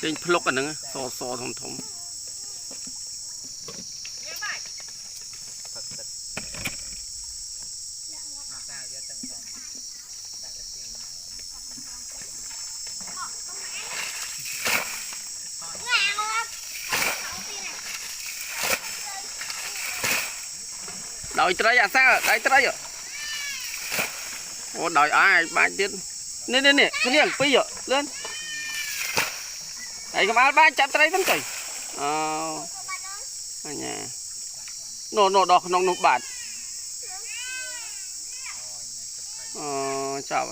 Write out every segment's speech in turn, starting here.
Trên plug ở nâng so thom thom. Đòi trái à sao? Đòi trái rồi. Ủa đòi ai baទៀត នេះនេះនេះគ្នាពីរlênហើយកុំឲ្យបានចាប់ត្រីហ្នឹងទៅអញ៉ានោះដល់ក្នុងនោះបាទចាប់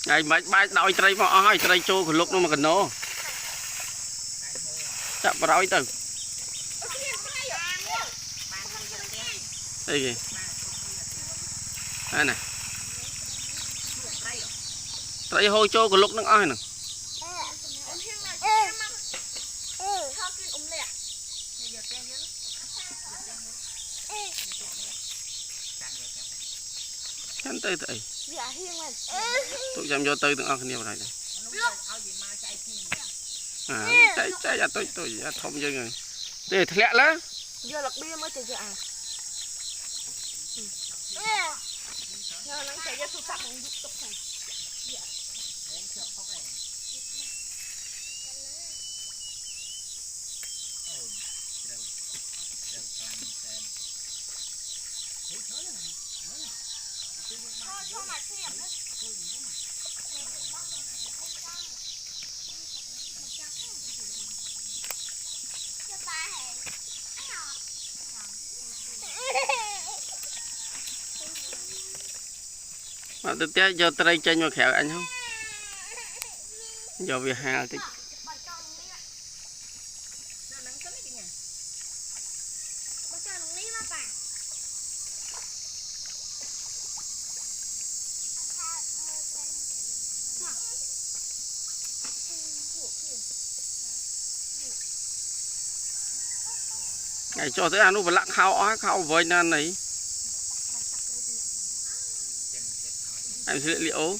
Ngày mấy ba đôi trái mà ai trái trâu của lúc nó mà cần nó chạm vào đôi từ đây kì đây này trái hôi trâu của lúc nó ai nè chán tới tới tụi em vô tư từng ăn nhiều này trái à tôi thông chơi người để lẹ lá giờ lật bia mới chơi à giờ nó chạy ra sụp sạch mình giúp tục này mà tôi té cho trai tranh mà khéo anh không giờ vì hà thì ngày cho tới ăn nó phải lặng khao với nan này em sẽ liệu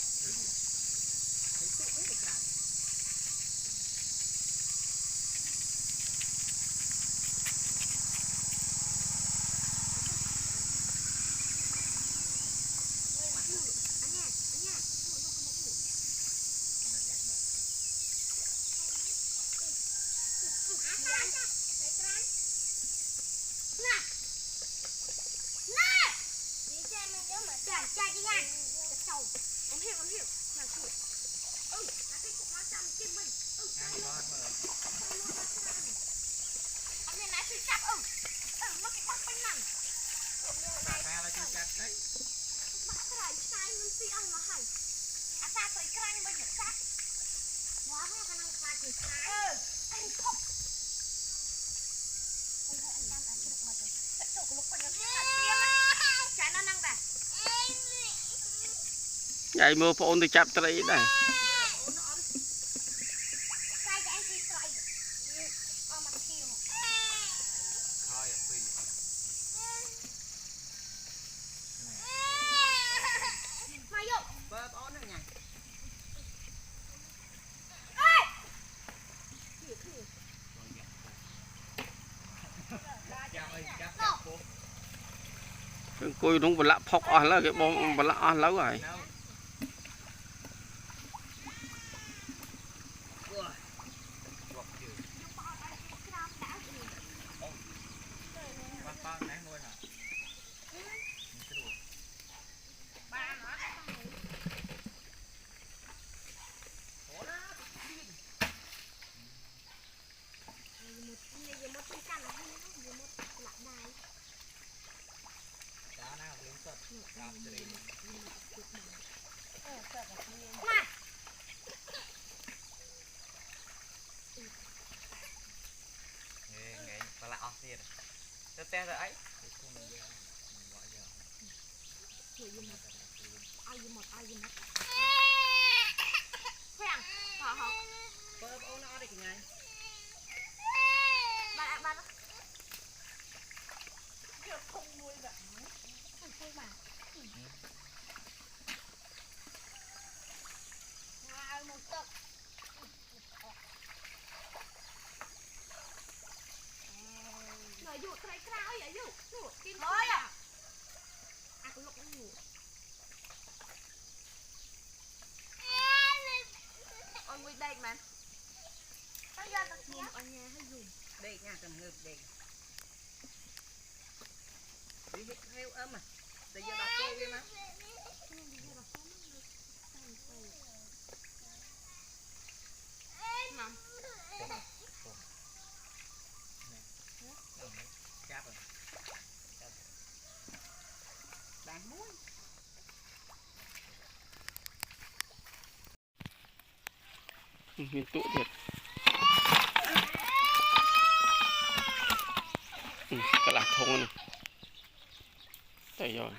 vậy mưa phun thì chắp trái này cùi đúng bật lạ phọc on là cái bông bật lạ on lâu rồi dụ cây cao vậy dụ dụ kim thôi à cái lục nó ngủ ôi nguy đây mà bây giờ tao mua ở nhà hay dùng đây nha cầm ngược đây đi hít heo ấm à bây giờ đọc cô kia mà bán muối miền tụ thiệt cái lạc thông này đây rồi